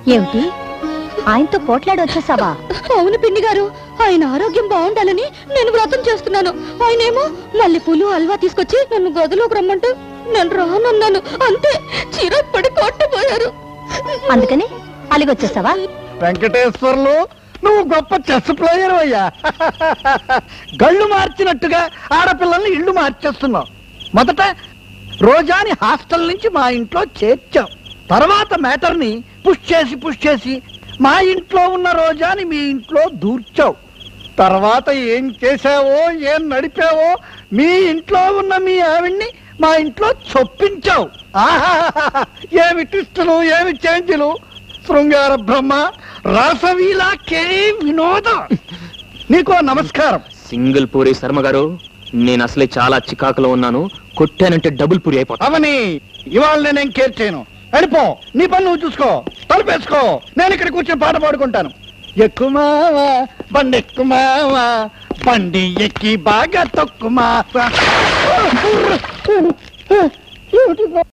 ఏమిటి ఆయనతో పోట్లాడి వచ్చేసావా? అవును పిన్ని గారు, ఆయన ఆరోగ్యం బాగుండాలని నేను వ్రతం చేస్తున్నాను. ఆయనేమో మల్లెపూలు హల్వా తీసుకొచ్చి నన్ను గదిలోకి రమ్మంటూ నేను రానన్నాను. అంతే చిరప్పడి కొట్టబోయారు. అందుకని అలిగొచ్చేసావా? వెంకటేశ్వర్లు, నువ్వు గొప్ప చెస్ ప్లేయర్ అయ్యా. గళ్ళు మార్చినట్టుగా ఆడపిల్లల్ని ఇళ్ళు మార్చేస్తున్నావు. మొదట రోజాని హాస్టల్ నుంచి మా ఇంట్లో చేర్చావు. తర్వాత మ్యాటర్ని పుష్ చేసి మా ఇంట్లో ఉన్న రోజాని మీ ఇంట్లో దూర్చావు. తర్వాత ఏం చేశావో, ఏం నడిపావో, మీ ఇంట్లో ఉన్న మీ ఆవిడ్ని మా ఇంట్లో చొప్పించావు. ఆహా, ఏమి ట్విస్టులు, ఏమి చేంజ్లు! శృంగార బ్రహ్మ, రాసవీలా కే వినోదం. నీకో నమస్కారం. సింగిల్ పూరి శర్మ గారు, నేను అసలే చాలా చికాకులో ఉన్నాను. కొట్టానంటే డబుల్ పూరి అయిపోతా. అవని, ఇవాళ నేనేం కేర్ చేయను. వెళ్ళిపో, నీ పని నువ్వు చూసుకో, తలుపేసుకో. నేను ఇక్కడ కూర్చొని పాట పాడుకుంటాను. ఎక్కుమావా బండి, ఎక్కుమావా బండి ఎక్కి బాగా తొక్కుమా.